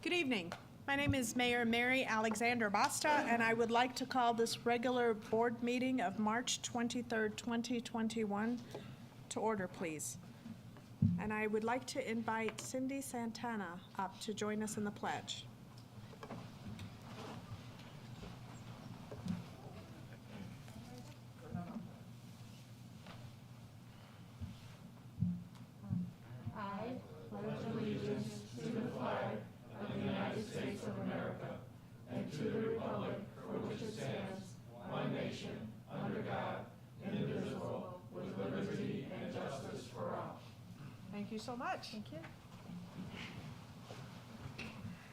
Good evening. My name is Mayor Mary Alexander Basta, and I would like to call this regular board meeting of March 23rd, 2021 to order, please. And I would like to invite Cindy Santana up to join us in the pledge. Thank you so much. Thank you.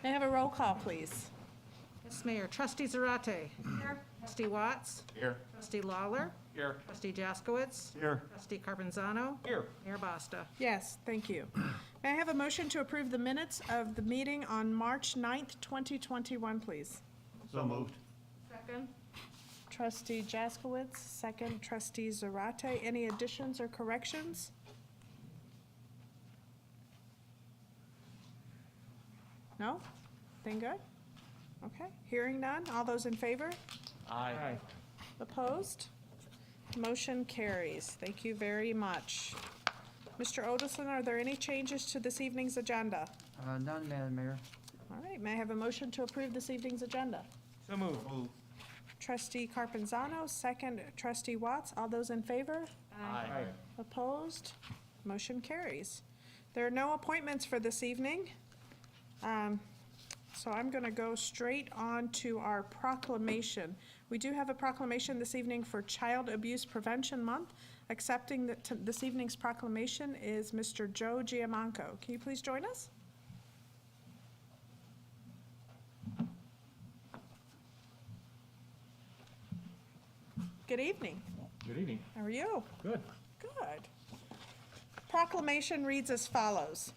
May I have a roll call, please? Yes, Mayor. Trustee Zarate. Here. Trustee Watts. Here. Trustee Lawler. Here. Trustee Jaskowitz. Here. Trustee Carpenzano. Here. Mayor Basta. Yes, thank you. May I have a motion to approve the minutes of the meeting on March 9th, 2021, please? So moved. Second. Trustee Jaskowitz, second. Trustee Zarate. Any additions or corrections? No? Thing good? Okay, hearing none. All those in favor? Aye. Opposed? Motion carries. Thank you very much. Mr. Odelson, are there any changes to this evening's agenda? None, Madam Mayor. All right, may I have a motion to approve this evening's agenda? So moved. Trustee Carpenzano, second. Trustee Watts, all those in favor? Aye. Opposed? Motion carries. There are no appointments for this evening. So I'm going to go straight on to our proclamation. We do have a proclamation this evening for Child Abuse Prevention Month. Accepting that this evening's proclamation is Mr. Joe Giamanco. Can you please join us? Good evening. Good evening. How are you? Good. Good. Proclamation reads as follows.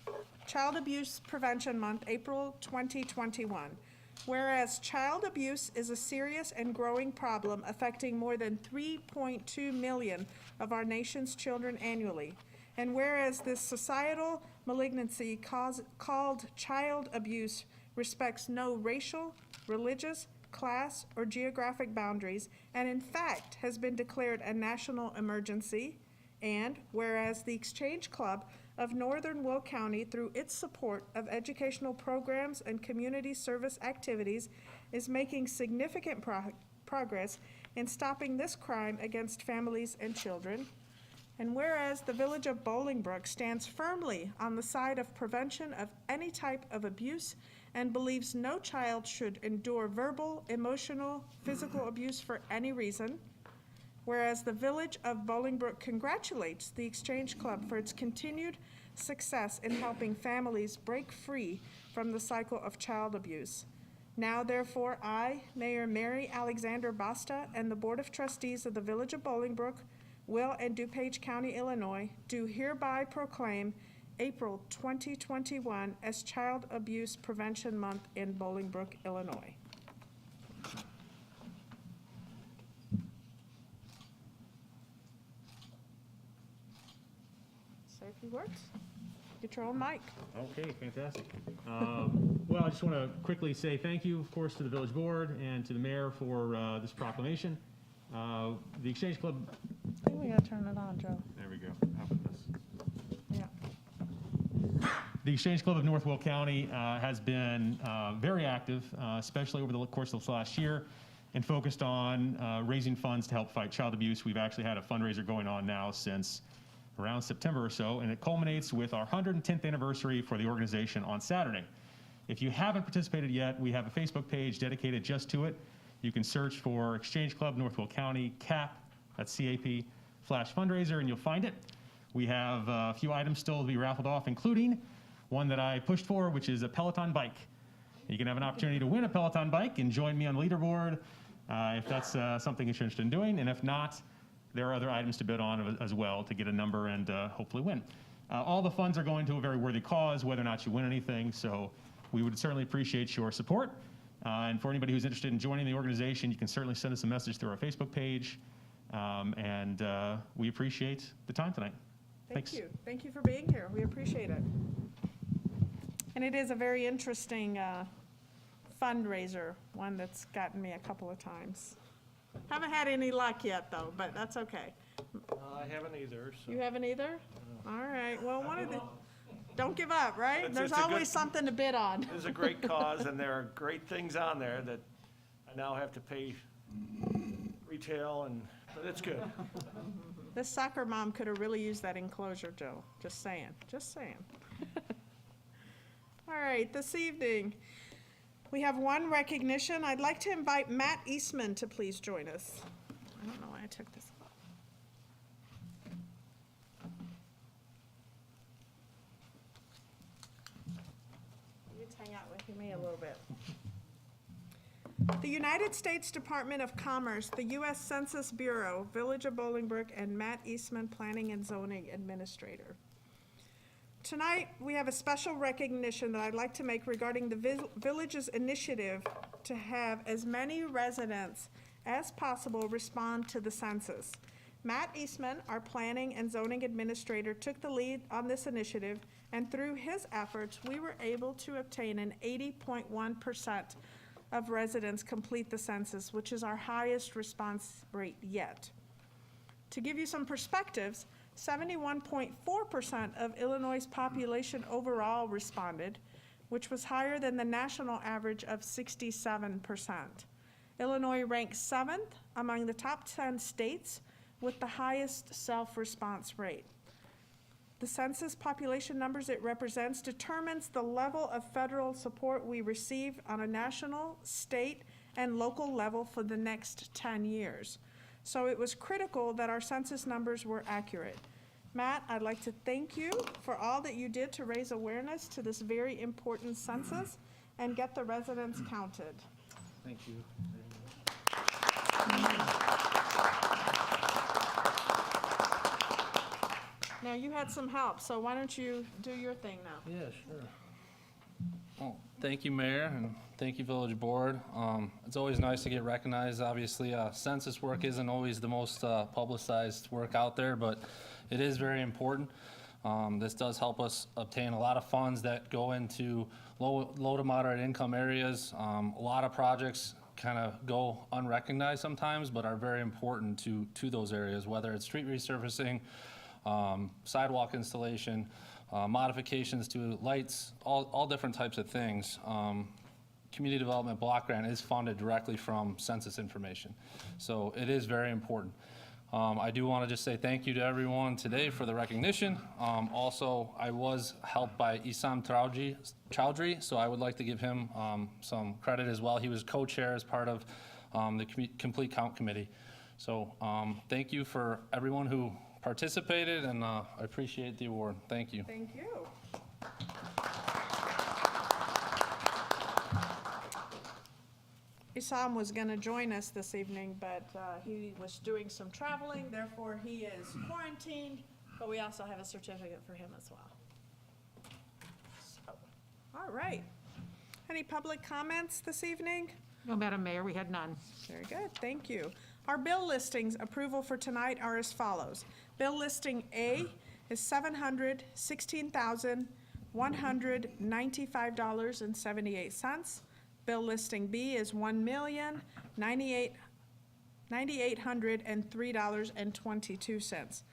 Child Abuse Prevention Month, April 2021. Whereas child abuse is a serious and growing problem affecting more than 3.2 million of our nation's children annually. And whereas this societal malignancy called child abuse respects no racial, religious, class, or geographic boundaries, and in fact has been declared a national emergency. And whereas the Exchange Club of Northern Will County, through its support of educational programs and community service activities, is making significant progress in stopping this crime against families and children. And whereas the Village of Bolingbrook stands firmly on the side of prevention of any type of abuse and believes no child should endure verbal, emotional, physical abuse for any reason. Whereas the Village of Bolingbrook congratulates the Exchange Club for its continued success in helping families break free from the cycle of child abuse. Now, therefore, I, Mayor Mary Alexander Basta, and the Board of Trustees of the Village of Bolingbrook, Will and DuPage County, Illinois, do hereby proclaim April 2021 as Child Abuse Prevention Month in Bolingbrook, Illinois. Say a few words. Get your own mic. Okay, fantastic. Well, I just want to quickly say thank you, of course, to the village board and to the mayor for this proclamation. The Exchange Club. I think we gotta turn it on, Joe. There we go. How about this? Yeah. The Exchange Club of North Will County has been very active, especially over the course of this last year, and focused on raising funds to help fight child abuse. We've actually had a fundraiser going on now since around September or so, and it culminates with our 110th anniversary for the organization on Saturday. If you haven't participated yet, we have a Facebook page dedicated just to it. You can search for Exchange Club North Will County CAP, that's CAP, /fundraiser, and you'll find it. We have a few items still to be raffled off, including one that I pushed for, which is a Peloton bike. You can have an opportunity to win a Peloton bike and join me on the leaderboard if that's something you're interested in doing, and if not, there are other items to bid on as well to get a number and hopefully win. All the funds are going to a very worthy cause, whether or not you win anything, so we would certainly appreciate your support. And for anybody who's interested in joining the organization, you can certainly send us a message through our Facebook page, and we appreciate the time tonight. Thanks. Thank you. Thank you for being here. We appreciate it. And it is a very interesting fundraiser, one that's gotten me a couple of times. Haven't had any luck yet, though, but that's okay. I haven't either, so. You haven't either? All right, well, one of the, don't give up, right? It's- There's it's a good- always something to bid on. It is a great cause, and there are great things on there that I now have to pay retail, but it's good. This soccer mom could have really used that enclosure, Joe. Just saying, just saying. All right, this evening, we have one recognition. I'd like to invite Matt Eastman to please join us. I don't know why I took this off. You just hang out with me a little bit. The United States Department of Commerce, the U.S. Census Bureau, Village of Bolingbrook, and Matt Eastman, Planning and Zoning Administrator. Tonight, we have a special recognition that I'd like to make regarding the village's initiative to have as many residents as possible respond to the census. Matt Eastman, our Planning and Zoning Administrator, took the lead on this initiative, and through his efforts, we were able to obtain an 80.1% of residents complete the census, which is our highest response rate yet. To give you some perspectives, 71.4% of Illinois' population overall responded, which was higher than the national average of 67%. Illinois ranks 7th among the top 10 states with the highest self-response rate. The census population numbers it represents determines the level of federal support we receive on a national, state, and local level for the next 10 years. So it was critical that our census numbers were accurate. Matt, I'd like to thank you for all that you did to raise awareness to this very important census and get the residents counted. Thank you. Now, you had some help, so why don't you do your thing now? Yeah, sure. Well, thank you, Mayor, and thank you, Village Board. It's always nice to get recognized. Obviously, census work isn't always the most publicized work out there, but it is very important. This does help us obtain a lot of funds that go into low to moderate income areas. A lot of projects kind of go unrecognized sometimes, but are very important to those areas, whether it's street resurfacing, sidewalk installation, modifications to lights, all different types of things. Community Development Block Grant is funded directly from census information. So it is very important. I do want to just say thank you to everyone today for the recognition. Also, I was helped by Isam Chowdhury, so I would like to give him some credit as well. He was co-chair as part of the Complete Count Committee. So thank you for everyone who participated, and I appreciate the award. Thank you. Thank you. Isam was going to join us this evening, but he was doing some traveling, therefore he is quarantined, but we also have a certificate for him as well. So, all right. Any public comments this evening? No, Madam Mayor, we had none. Very good, thank you. Our bill listings approval for tonight are as follows. Bill listing A is $716,195.78. Bill listing B is $1,998,303.22,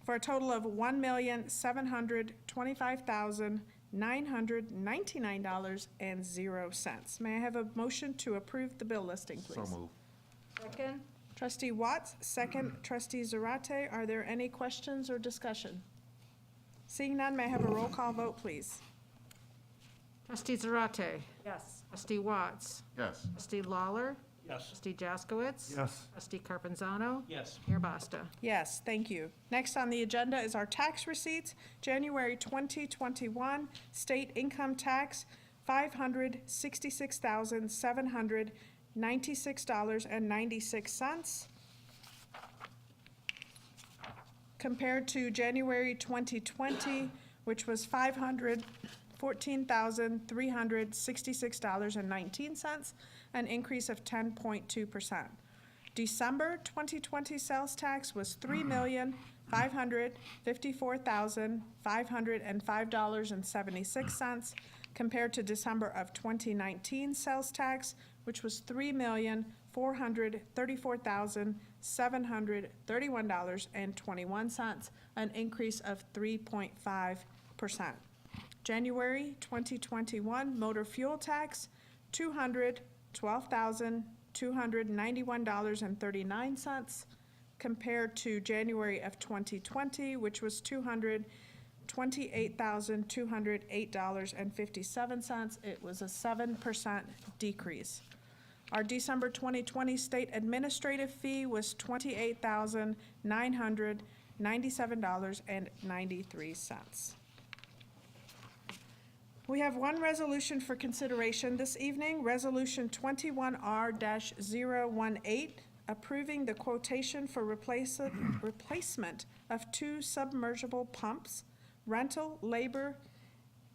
for a total of $1,725,999.00. May I have a motion to approve the bill listing, please? So move. Second? Trustee Watts, second. Trustee Zarate, are there any questions or discussion? Seeing none, may I have a roll call vote, please? Trustee Zarate? Yes. Trustee Watts? Yes. Trustee Lawler? Yes. Trustee Jaskowitz? Yes. Trustee Carpenzano? Yes. Mayor Basta? Yes, thank you. Next on the agenda is our tax receipts. January 2021, state income tax, $566,796.96, compared to January 2020, which was $514,366.19, an increase of 10.2%. December 2020 sales tax was $3,554,505.76. compared to December of 2019 sales tax, which was $3,434,731.21, an increase of 3.5%. January 2021 motor fuel tax, $212,291.39, compared to January of 2020, which was $228,208.57. It was a 7% decrease. Our December 2020 state administrative fee was $28,997.93. We have one resolution for consideration this evening, Resolution 21R-018, approving the quotation for replacement of 2 submersible pumps, rental, labor,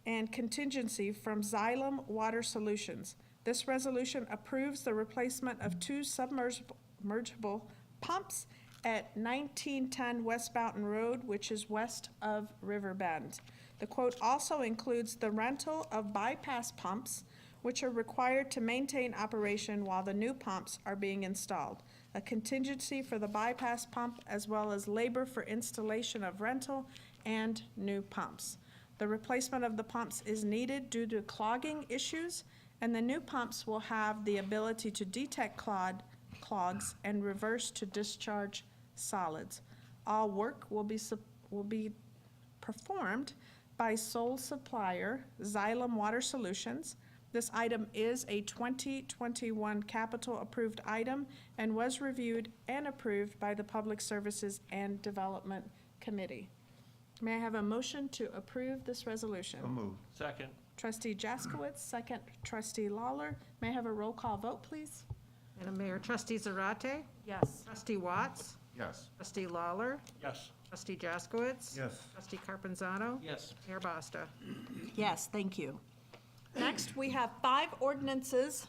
and contingency from Xylem Water Solutions. This resolution approves the replacement of 2 submersible pumps at 1910 West Boughton Road, which is west of River Bend. The quote also includes the rental of bypass pumps, which are required to maintain operation while the new pumps are being installed, a contingency for the bypass pump, as well as labor for installation of rental and new pumps. The replacement of the pumps is needed due to clogging issues, and the new pumps will have the ability to detect clogs and reverse to discharge solids. All work will be performed by sole supplier Xylem Water Solutions. This item is a 2021 capital approved item and was reviewed and approved by the Public Services and Development Committee. May I have a motion to approve this resolution? Second. Trustee Jaskowitz, second. Trustee Lawler. May I have a roll call vote, please? Madam Mayor, Trustee Zarate, Yes. Trustee Watts, Yes. Trustee Lawler, Yes. Trustee Jaskowitz. Yes. Trustee Carpenzano. Yes. Mayor Basta. Yes, thank you. Next, we have 5 ordinances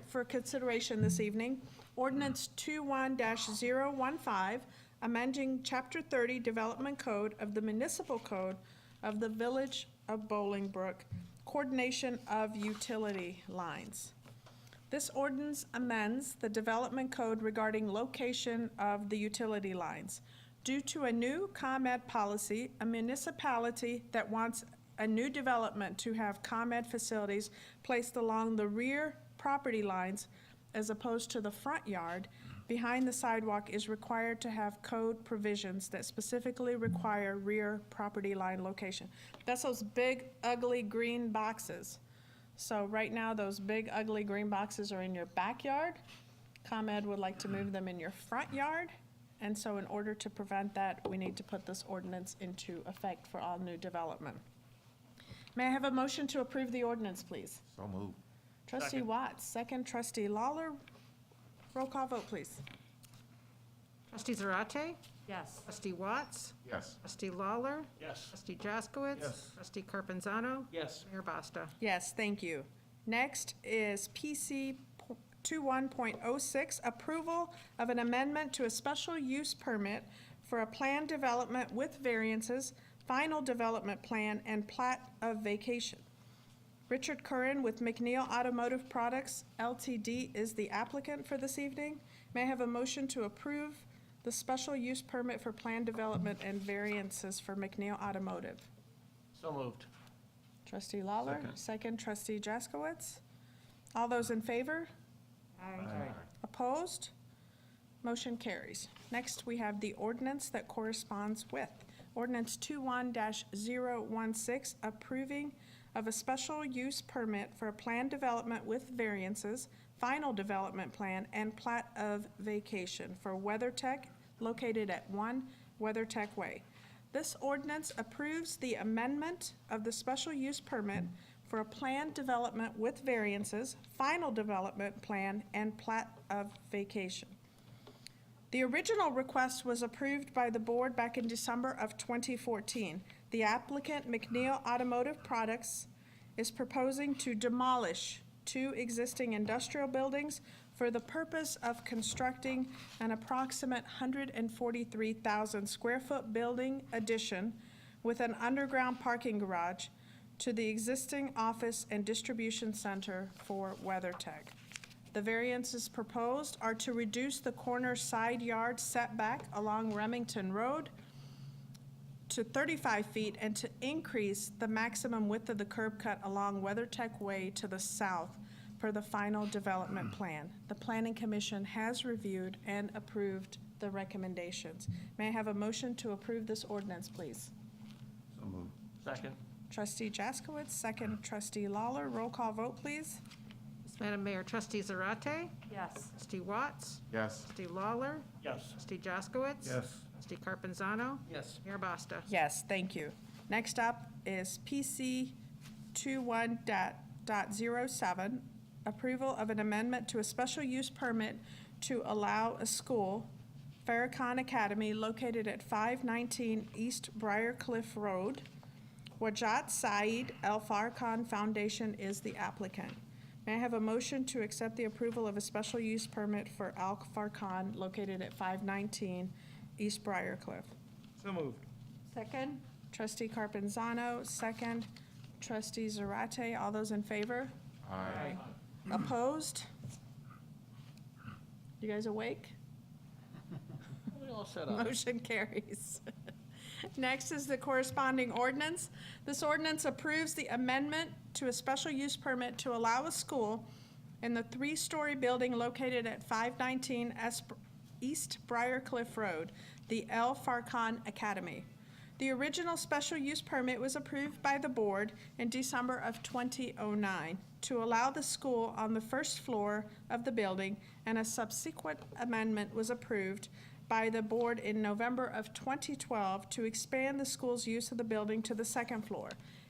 for consideration this evening. Ordinance 21-015, amending Chapter 30 Development Code of the Municipal Code of the Village of Bolingbrook, coordination of utility lines. This ordinance amends the Development Code regarding location of the utility lines. Due to a new ComEd policy, a municipality that wants a new development to have ComEd facilities placed along the rear property lines as opposed to the front yard behind the sidewalk is required to have code provisions that specifically require rear property line location. That's those big, ugly green boxes. So right now, those big, ugly green boxes are in your backyard. ComEd would like to move them in your front yard. And so in order to prevent that, we need to put this ordinance into effect for all new development. May I have a motion to approve the ordinance, please? So moved. Trustee Second. Watts, second. Trustee Lawler. Roll call vote, please. Trustee Zarate, Yes. Trustee Watts, Yes. Trustee Lawler, Yes. Trustee Jaskowitz. Yes. Trustee Carpenzano. Yes. Mayor Basta. Yes, thank you. Next is PC 21.06, approval of an amendment to a special use permit for a planned development with variances, final development plan, and plat of vacation. Richard Curran with McNeil Automotive Products LTD is the applicant for this evening. May I have a motion to approve the special use permit for planned development and variances for McNeil Automotive? So moved. Trustee Lawler, second. Trustee Jaskowitz. All those in favor? Opposed? Motion carries. Next, we have the ordinance that corresponds with. Ordinance 21-016, approving of a special use permit for a planned development with variances, final development plan, and plat of vacation for WeatherTech located at 1 WeatherTech Way. This ordinance approves the amendment of the special use permit for a planned development with variances, final development plan, and plat of vacation. The original request was approved by the board back in December of 2014. The applicant, McNeil Automotive Products, is proposing to demolish 2 existing industrial buildings for the purpose of constructing an approximate 143,000 square foot building addition with an underground parking garage to the existing office and distribution center for WeatherTech. The variances proposed are to reduce the corner side yard setback along Remington Road to 35 feet and to increase the maximum width of the curb cut along WeatherTech Way to the south per the final development plan. The Planning Commission has reviewed and approved the recommendations. May I have a motion to approve this ordinance, please? So moved. Second. Trustee Jaskowitz, second trustee Lawler. Roll call vote, please. Yes, Madam Mayor, Trustee Zarate, Yes. Trustee Watts, Yes. Trustee Lawler, Yes. Trustee Jaskowitz. Yes. Trustee Carpenzano. Yes. Mayor Basta. Yes, thank you. Next up is PC 21.07, approval of an amendment to a special use permit to allow a school, Farrakhan Academy, located at 519 East Briarcliff Road. Wajat Saeed Al Farrakhan Foundation is the applicant. May I have a motion to accept the approval of a special use permit for Al Farrakhan located at 519 East Briarcliff? So moved. Second? Trustee Carpenzano, second. Trustee Zarate, all those in favor? Aye. Opposed? You guys awake? We all set up. Motion carries. Next is the corresponding ordinance. This ordinance approves the amendment to a special use permit to allow a school in the three-story building located at 519 East Briarcliff Road, the Al Farrakhan Academy. The original special use permit was approved by the board in December of 2009 to allow the school on the first floor of the building, and a subsequent amendment was approved by the board in November of 2012 to expand the school's use of the building to the second floor.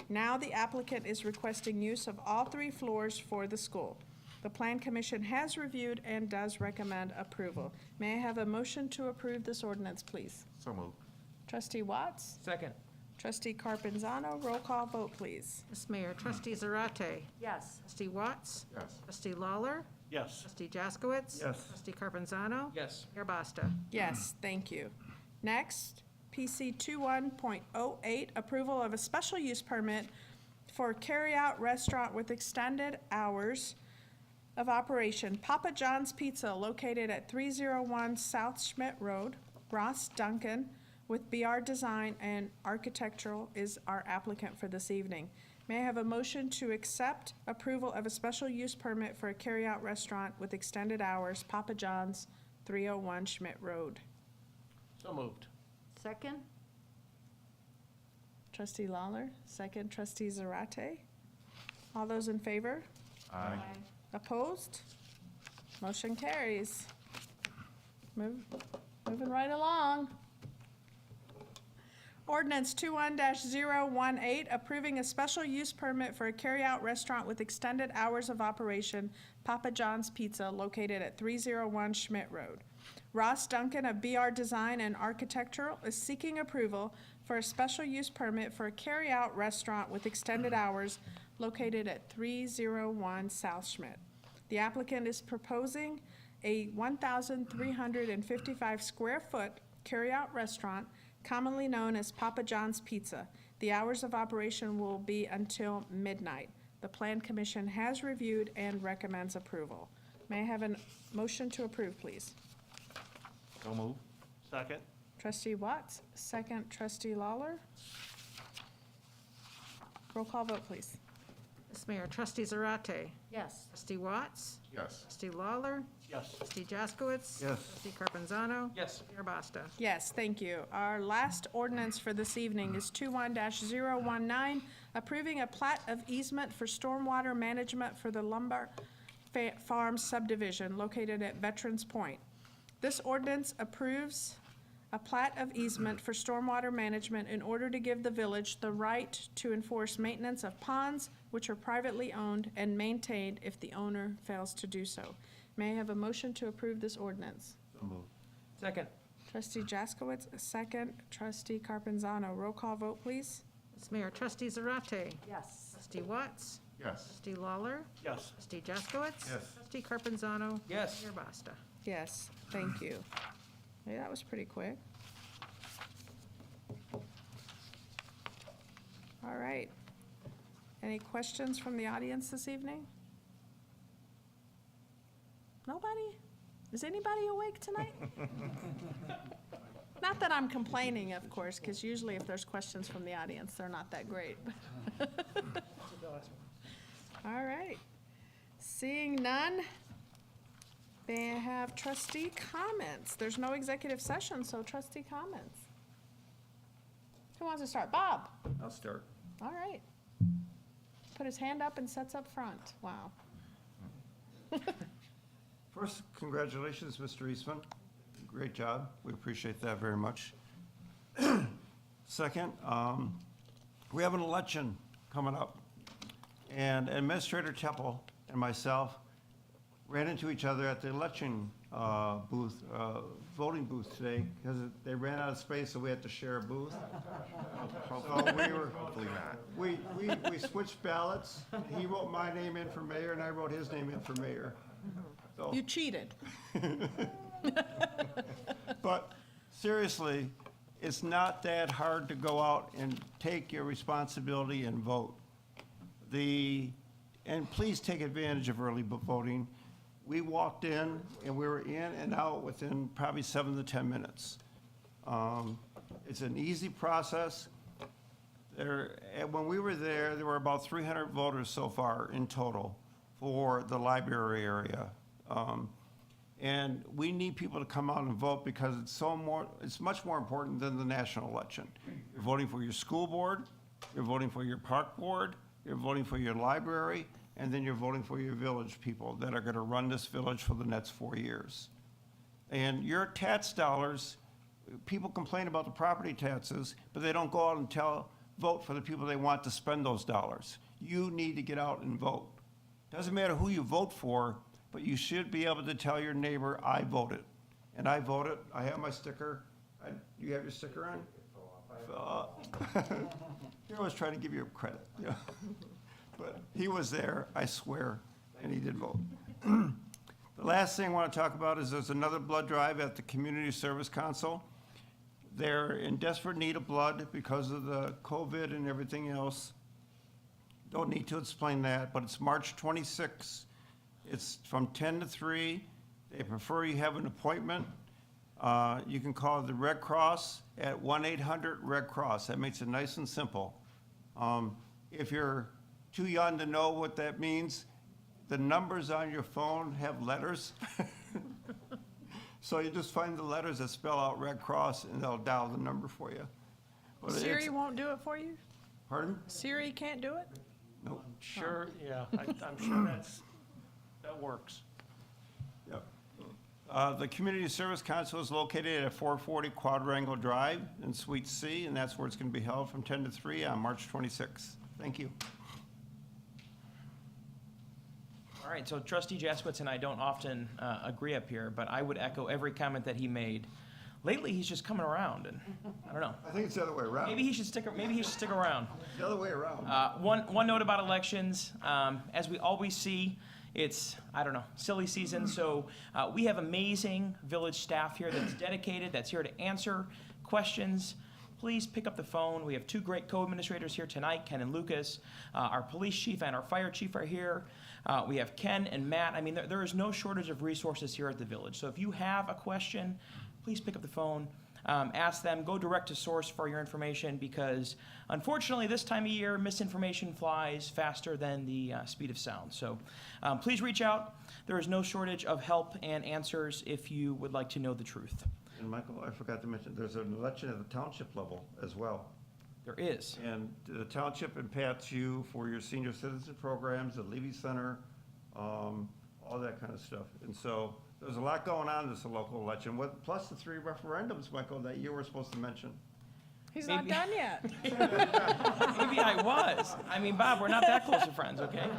Now the applicant is requesting use of all three floors for the school. The Plan Commission has reviewed and does recommend approval. May I have a motion to approve this ordinance, please? So moved. Trustee Watts? Second. Trustee Carpenzano, roll call vote, please. Yes, Mayor, Trustee Zarate, Yes. Trustee Watts, Yes. Trustee Lawler, Yes. Trustee Jaskowitz. Yes. Trustee Carpenzano. Yes. Mayor Basta. Yes, thank you. Next, PC 21.08, approval of a special use permit for carryout restaurant with extended hours of operation. Papa John's Pizza, located at 301 South Schmidt Road. Ross Duncan with BR Design and Architectural is our applicant for this evening. May I have a motion to accept approval of a special use permit for a carryout restaurant with extended hours, Papa John's, 301 Schmidt Road? So moved. Second? Trustee Lawler, second. Trustee Zarate. All those in favor? Aye. Opposed? Motion carries. Moving right along. Ordinance 21-018, approving a special use permit for a carryout restaurant with extended hours of operation, Papa John's Pizza, located at 301 Schmidt Road. Ross Duncan of BR Design and Architectural is seeking approval for a special use permit for a carryout restaurant with extended hours located at 301 South Schmidt. The applicant is proposing a 1,355 square foot carryout restaurant commonly known as Papa John's Pizza. The hours of operation will be until midnight. The Plan Commission has reviewed and recommends approval. May I have a motion to approve, please? So moved. Second. Trustee Watts, second. Trustee Lawler. Roll call vote, please. Yes, Mayor, Trustee Zarate, Yes. Trustee Watts, Yes. Trustee Lawler, Yes. Trustee Jaskowitz. Yes. Trustee Carpenzano. Yes. Mayor Basta. Yes, thank you. Our last ordinance for this evening is 21-019, approving a plat of easement for stormwater management for the Lumber Farm subdivision located at Veterans Point. This ordinance approves a plat of easement for stormwater management in order to give the village the right to enforce maintenance of ponds which are privately owned and maintained if the owner fails to do so. May I have a motion to approve this ordinance? So moved. Second. Trustee Jaskowitz, second. Trustee Carpenzano, roll call vote, please. Yes, Mayor, Trustee Zarate, Yes. Trustee Watts, Yes. Trustee Lawler, Yes. Trustee Jaskowitz. Yes. Trustee Carpenzano. Yes. Mayor Basta. Yes, thank you. Hey, that was pretty quick. All right. Any questions from the audience this evening? Nobody? Is anybody awake tonight? Not that I'm complaining, of course, because usually if there's questions from the audience, they're not that great. All right. Seeing none, they have trustee comments. There's no executive session, so trustee comments. Who wants to start? Bob? I'll start. All right. Put his hand up and sets up front. Wow. First, congratulations, Mr. Eastman. Great job. We appreciate that very much. Second, we have an election coming up. And Administrator Teppel and myself ran into each other at the election voting booth today because they ran out of space, so we had to share a booth. So we were, hopefully not. We switched ballots. He wrote my name in for mayor, and I wrote his name in for mayor. So, You cheated. but seriously, it's not that hard to go out and take your responsibility and vote. And please take advantage of early voting. We walked in and we were in and out within probably 7 to 10 minutes. It's an easy process. And when we were there were about 300 voters so far in total for the library area. And we need people to come out and vote because it's much more important than the national election. You're voting for your school board, you're voting for your park board, you're voting for your library, and then you're voting for your village people that are gonna run this village for the next 4 years. And your tax dollars, people complain about the property taxes, but they don't go out and vote for the people they want to spend those dollars. You need to get out and vote. Doesn't matter who you vote for, but you should be able to tell your neighbor, I voted. And I voted, I have my sticker. You have your sticker on? Here I was trying to give you credit, yeah. But he was there, I swear, and he did vote. The last thing I want to talk about is there's another blood drive at the Community Service Council. They're in desperate need of blood because of the COVID and everything else. Don't need to explain that, but it's March 26th. It's from 10 to 3. They prefer you have an appointment. You can call the Red Cross at 1-800-RED-CROSS. That makes it nice and simple. If you're too young to know what that means, the numbers on your phone have letters. So you just find the letters that spell out Red Cross and they'll dial the number for you. But Siri won't do it for you? Pardon? Siri can't do it? Nope. Sure, yeah, I'm sure that works. Yep. The Community Service Council is located at 440 Quadrangle Drive in Suite C, and that's where it's going to be held from 10 to 3 on March 26th. Thank you. All right, so Trustee Jaskowitz and I don't often agree up here, but I would echo every comment that he made. Lately, he's just coming around, and I don't know. I think it's the other way around. Maybe he should stick around. The other way around. One note about elections, as we always see, it's, I don't know, silly season, so we have amazing village staff here that's dedicated, that's here to answer questions. Please pick up the phone. We have two great co-administrators here tonight, Ken and Lucas. Our police chief and our fire chief are here. We have Ken and Matt. I mean, there is no shortage of resources here at the village. So if you have a question, please pick up the phone, ask them, go direct to source for your information because unfortunately this time of year, misinformation flies faster than the speed of sound. So please reach out. There is no shortage of help and answers if you would like to know the truth. And Michael, I forgot to mention, there's an election at the township level as well. There is. And the township impacts you for your senior citizen programs, the Levy Center, all that kind of stuff. And so there's a lot going on in this local election, plus the 3 referendums, Michael, that you were supposed to mention. He's not Maybe. done yet. Maybe I was. I mean, Bob, we're not that close of friends, okay?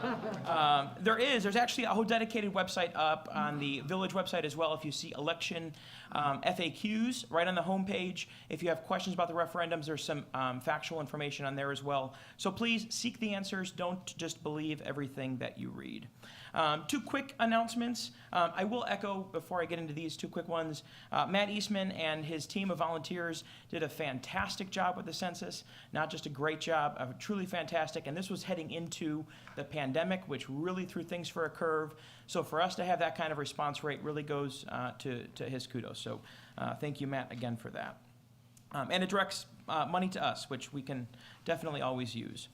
There's actually a whole dedicated website up on the village website as well. If you see election FAQs right on the homepage, if you have questions about the referendums, there's some factual information on there as well. So please seek the answers. Don't just believe everything that you read. Two quick announcements. I will echo, before I get into these two quick ones, Matt Eastman and his team of volunteers did a fantastic job with the census. Not just a great job, truly fantastic. And this was heading into the pandemic, which really threw things for a curve. So for us to have that kind of response rate really goes to his kudos. So thank you, Matt, again for that. And it directs money to us, which we can definitely always use.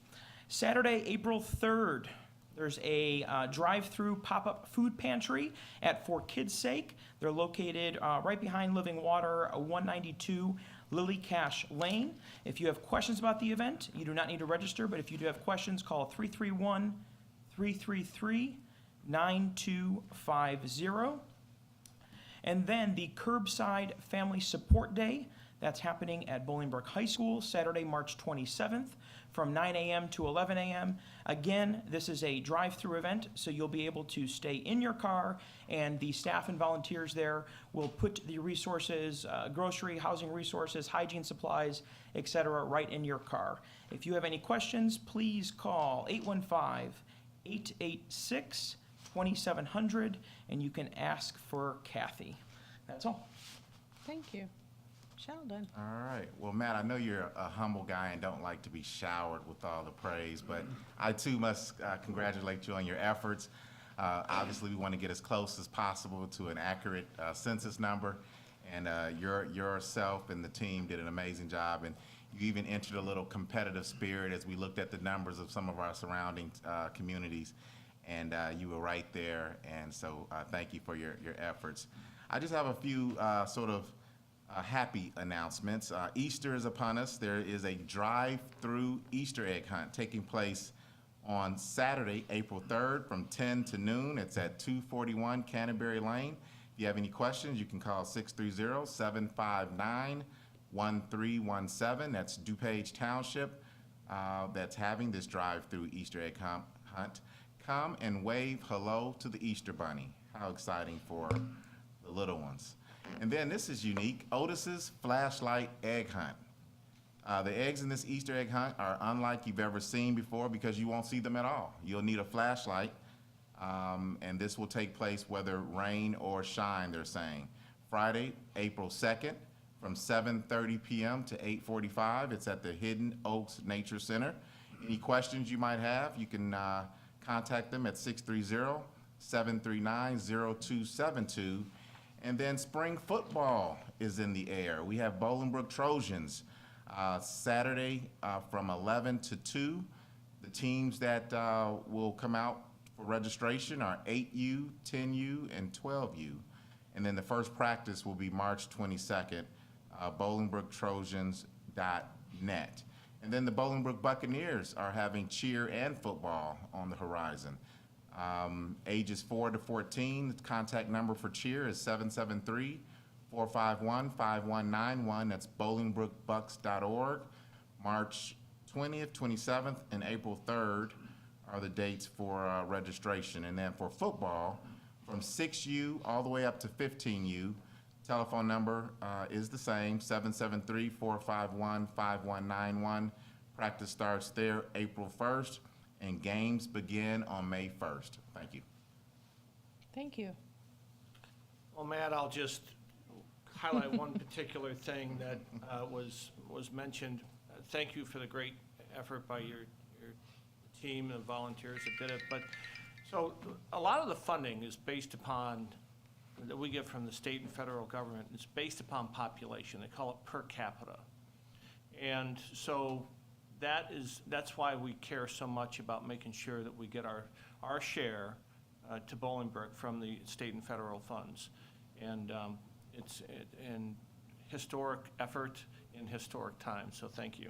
Saturday, April 3rd, there's a drive-through pop-up food pantry at For Kids' Sake. They're located right behind Living Water, 192 Lily Cash Lane. If you have questions about the event, you do not need to register, but if you do have questions, call 331-333-9250. And then the Curbside Family Support Day, that's happening at Bolingbrook High School, Saturday, March 27th, from 9 a.m. to 11 a.m. Again, this is a drive-through event, so you'll be able to stay in your car, and the staff and volunteers there will put the resources, grocery, housing resources, hygiene supplies, etc., right in your car. If you have any questions, please call 815-886-2700, and you can ask for Kathy. That's all. Thank you. Sheldon. All right. Well, Matt, I know you're a humble guy and don't like to be showered with all the praise, but I too must congratulate you on your efforts. Obviously, we want to get as close as possible to an accurate census number, and yourself and the team did an amazing job, and you even entered a little competitive spirit as we looked at the numbers of some of our surrounding communities, and you were right there, and so thank you for your efforts. I just have a few happy announcements. Easter is upon us. There is a drive-through Easter egg hunt taking place on Saturday, April 3rd from 10 to noon. It's at 241 Canterbury Lane. If you have any questions, you can call 630-759-1317. That's DuPage Township that's having this drive-through Easter egg hunt. Come and wave hello to the Easter Bunny. How exciting for the little ones. And then this is unique, Otis's Flashlight Egg Hunt. The eggs in this Easter egg hunt are unlike you've ever seen before because you won't see them at all. You'll need a flashlight, and this will take place whether rain or shine, they're saying. Friday, April 2nd, from 7:30 p.m. to 8:45. It's at the Hidden Oaks Nature Center. Any questions you might have, you can contact them at 630-739-0272. And then spring football is in the air. We have Bolingbrook Trojans Saturday from 11 to 2. The teams that will come out for registration are 8U, 10U, and 12U. And then the first practice will be March 22nd, bolingbrooktrojans.net. And then the Bolingbrook Buccaneers are having cheer and football on the horizon. Ages 4 to 14, the contact number for cheer is 773-451-5191. That's bolingbrookbucks.org. March 20th, 27th, and April 3rd are the dates for registration. And then for football, from 6U all the way up to 15U, telephone number is the same, 773-451-5191. Practice starts there April 1st. And games begin on May 1st. Thank you. Thank you. Well, Matt, I'll just highlight one particular thing that was mentioned. Thank you for the great effort by your team and volunteers that did it. But so a lot of the funding is based upon, that we get from the state and federal government, it's based upon population. They call it per capita. And so that's why we care so much about making sure that we get our share to Bolingbrook from the state and federal funds. And it's an historic effort in historic times, so thank you.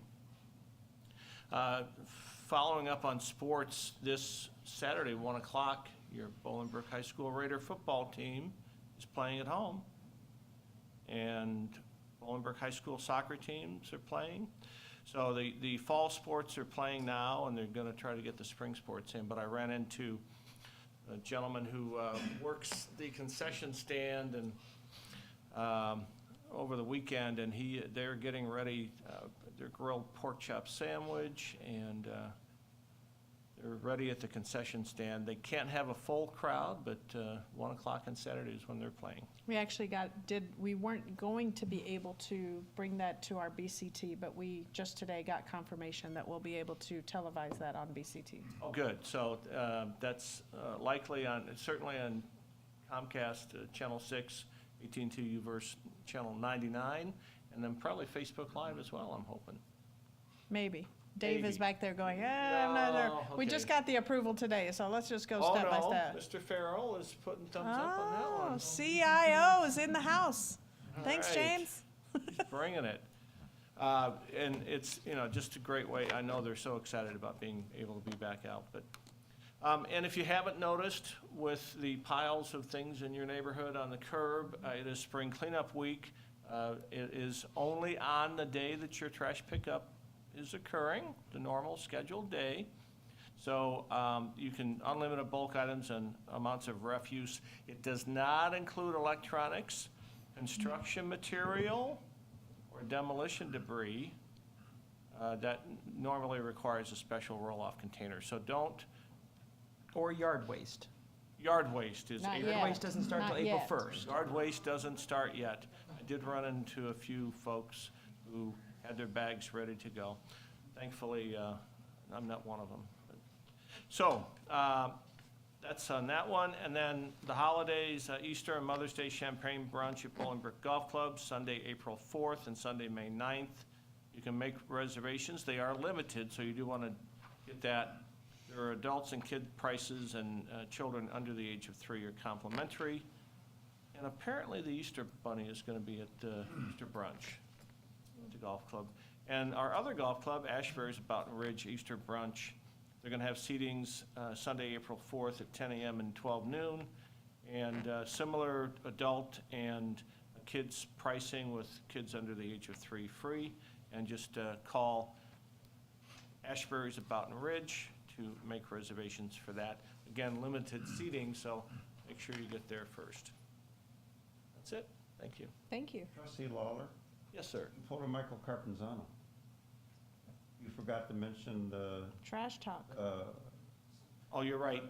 Following up on sports, this Saturday, 1 o'clock, your Bolingbrook High School Raider football team is playing at home. And Bolingbrook High School soccer teams are playing. So the fall sports are playing now, and they're going to try to get the spring sports in. But I ran into a gentleman who works the concession stand and over the weekend, and they're getting ready their grilled pork chop sandwich and they're ready at the concession stand. They can't have a full crowd, but 1 o'clock on Saturday is when they're playing. We actually we weren't going to be able to bring that to our BCT, but we just today got confirmation that we'll be able to televise that on BCT. Oh, good. So that's likely certainly on Comcast Channel 6, AT&T Uverse Channel 99, and then probably Facebook Live as well, I'm hoping. Maybe. Dave is Maybe. back there going, I'm not there. No, We just okay. got the approval today, so let's just go step by step. Mr. Farrell is putting thumbs up on that Oh, one. CIO is in the house. Thanks, right. James. He's bringing it. And it's, just a great way. I know they're so excited about being able to be back out. But and if you haven't noticed, with the piles of things in your neighborhood on the curb, it is spring cleanup week. It is only on the day that your trash pickup is occurring, the normal scheduled day. So you can unlimited bulk items and amounts of refuse. It does not include electronics, construction material, or demolition debris that normally requires a special roll-off container. So don't, Or yard waste. yard waste is Not April. yet. Yard waste doesn't start Not till April yet. 1st. Yard waste doesn't start yet. I did run into a few folks who had their bags ready to go. Thankfully, I'm not one of them. So, that's on that one. And then the holidays, Easter and Mother's Day champagne brunch at Bolingbrook Golf Club, Sunday, April 4th and Sunday, May 9th. You can make reservations. They are limited, so you do want to get that. There are adults and kid prices, and children under the age of 3 are complimentary. And apparently, the Easter Bunny is going to be at the Easter brunch at the golf club. And our other golf club, Ashbury's Boughton Ridge Easter Brunch, they're going to have seatings Sunday, April 4th at 10 a.m. and 12 noon, and similar adult and kids pricing with kids under the age of 3 free. And just call Ashbury's at Boughton Ridge to make reservations for that. Again, limited seating, so make sure you get there first. That's it. Thank you. Thank you. Trustee Lawler, Yes, sir. Photo Michael Carpenzano. You forgot to mention the, Trash talk. Oh, you're right.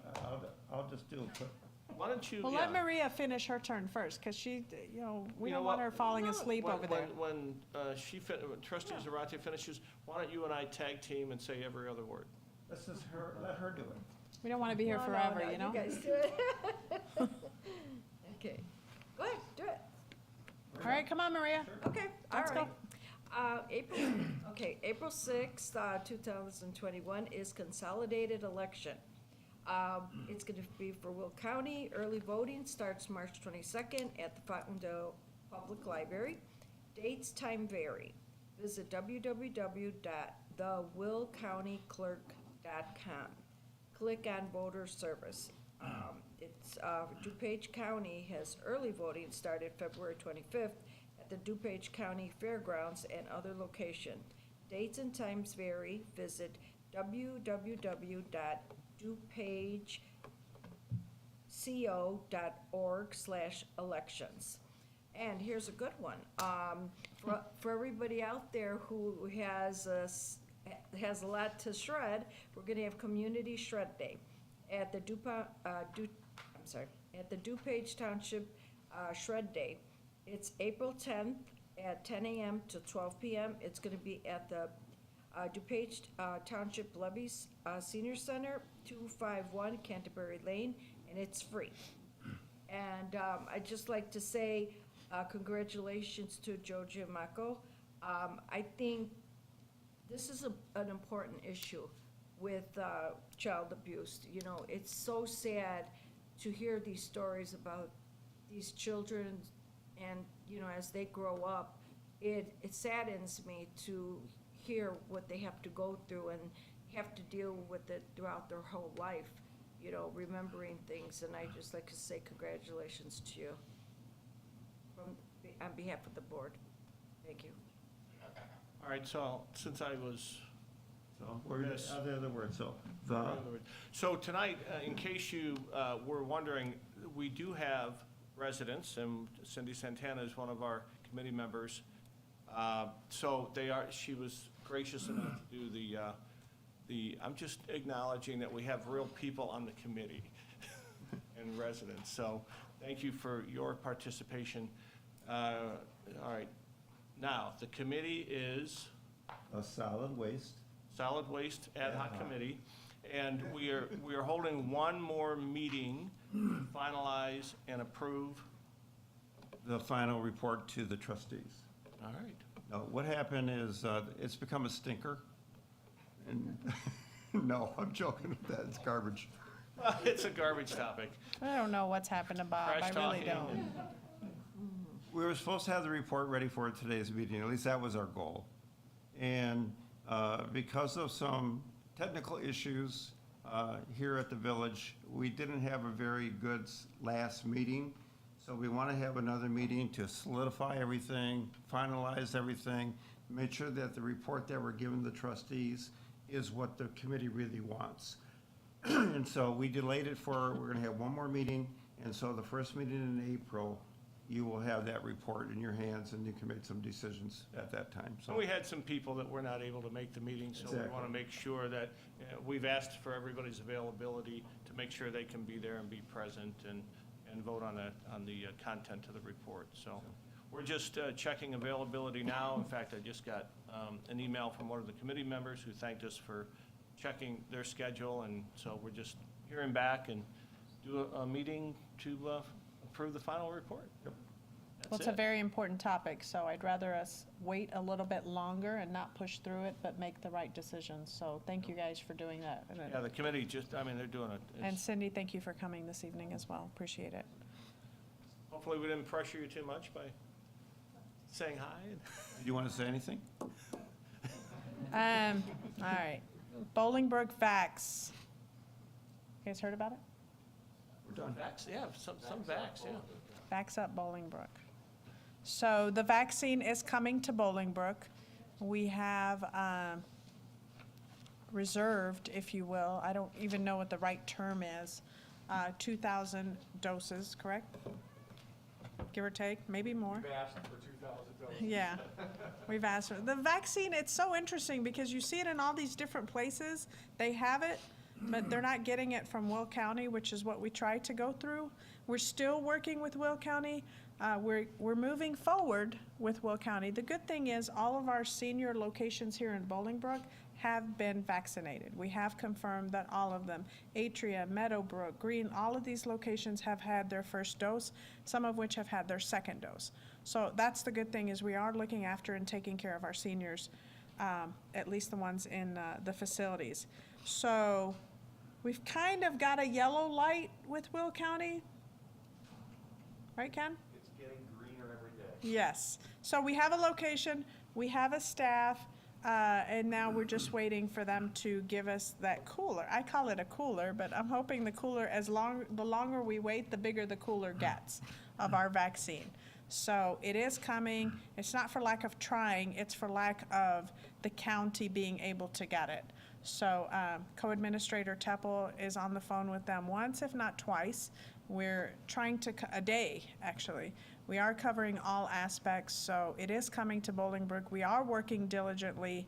I'll just do a quick. Why don't you, Well, yeah. let Maria finish her turn first, because we You don't know want what? her falling asleep When- over there. When when Trustee Zarate finishes, why don't you and I tag team and say every other word? Let's just let her do it. We don't want to be here No, forever, no, you know? You guys do it. Okay, go ahead, do it. All right, come on, Maria. Okay, all Let's go. right. April 6th, 2021 is consolidated election. It's going to be for Will County. Early voting starts March 22nd at the Fountaindale Public Library. Dates, time vary. Visit www.thewillcountyclerk.com. Click on voter service. DuPage County has early voting started February 25th at the DuPage County Fairgrounds and other location. Dates and times vary. Visit www.dupageco.org/elections. And here's a good one. For everybody out there who has a lot to shred, we're gonna have Community Shred Day at the at the DuPage Township Shred Day. It's April 10th at 10 a.m. to 12 p.m. It's gonna be at the DuPage Township Levies Senior Center, 251 Canterbury Lane, and it's free. And I'd just like to say congratulations to Joe Giamacco. I think this is an important issue with child abuse. You know, it's so sad to hear these stories about these children, and, you know, as they grow up, it saddens me to hear what they have to go through and have to deal with it throughout their whole life, you know, remembering things. And I just like to say congratulations to you on behalf of the board. Thank you. All right, so since I was, So we're gonna Yes. add the other word, so so tonight, in case you were wondering, we do have residents, and Cindy Santana is one of our committee members. So she was gracious enough to do I'm just acknowledging that we have real people on the committee and residents. So thank you for your participation. All right. Now, the committee is A solid waste. Solid Waste Ad Hoc Committee. And we are holding one more meeting to finalize and approve. The final report to the trustees. All right. Now, what happened is, it's become a stinker. And, no, I'm joking with that, it's garbage. Well, it's a garbage topic. I don't know what's happened to Bob. Trash I really talking. don't. We were supposed to have the report ready for today's meeting, at least that was our goal. And because of some technical issues here at the village, we didn't have a very good last meeting. So we want to have another meeting to solidify everything, finalize everything, make sure that the report that we're giving the trustees is what the committee really wants. And so we delayed it we're going to have one more meeting. And so the first meeting in April, you will have that report in your hands and you can make some decisions at that time. And So we had some people that were not able to make the meeting, so we Exactly. want to make sure that, we've asked for everybody's availability to make sure they can be there and be present and vote on the content of the report. So we're just checking availability now. In fact, I just got an email from one of the committee members who thanked us for checking their schedule, and so we're just hearing back and do a meeting to approve the final report. Well, That's it's a it. very important topic, so I'd rather us wait a little bit longer and not push through it, but make the right decisions. So thank you guys for doing that. Yeah, the committee just, I mean, they're doing it. And Cindy, thank you for coming this evening as well. Appreciate it. Hopefully, we didn't pressure you too much by saying hi. do you want to say anything? All right. Bolingbrook Vax. You guys heard about it? We're done. Vax, yeah, some vax, yeah. Vax up Bolingbrook. So the vaccine is coming to Bolingbrook. We have reserved, if you will, I don't even know what the right term is, 2,000 doses, correct? Give or take, maybe more. We've asked for 2,000 doses. Yeah, we've asked for, the vaccine, it's so interesting because you see it in all these different places. They have it, but they're not getting it from Will County, which is what we tried to go through. We're still working with Will County. We're moving forward with Will County. The good thing is all of our senior locations here in Bolingbrook have been vaccinated. We have confirmed that all of them, Atria, Meadowbrook, Green, all of these locations have had their first dose, some of which have had their second dose. So that's the good thing is we are looking after and taking care of our seniors, at least the ones in the facilities. So we've kind of got a yellow light with Will County. Right, Ken? It's getting greener every day. Yes. So we have a location, we have a staff, and now we're just waiting for them to give us that cooler. I call it a cooler, but I'm hoping the cooler, the longer we wait, the bigger the cooler gets of our vaccine. So it is coming. It's not for lack of trying, it's for lack of the county being able to get it. So Co-Administrator Teppel is on the phone with them once, if not twice. We're trying to, a day, actually. We are covering all aspects, so it is coming to Bolingbrook. We are working diligently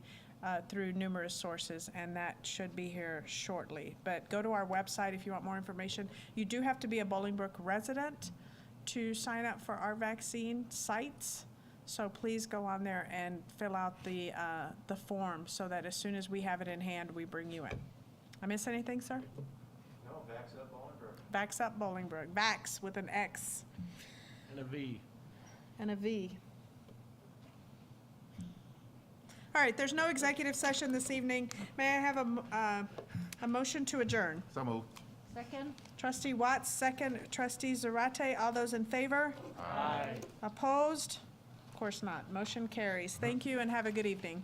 through numerous sources, and that should be here shortly. But go to our website if you want more information. You do have to be a Bolingbrook resident to sign up for our vaccine sites. So please go on there and fill out the form so that as soon as we have it in hand, we bring you in. I miss anything, sir? No, backs up Bolingbrook. Vax up Bolingbrook. Vax with an X And a V. and a V. All right, there's no executive session this evening. May I have a motion to adjourn? So moved. Second? Trustee Watts, second. Trustee Zarate, all those in favor? Aye. Opposed? Of course not. Motion carries. Thank you and have a good evening.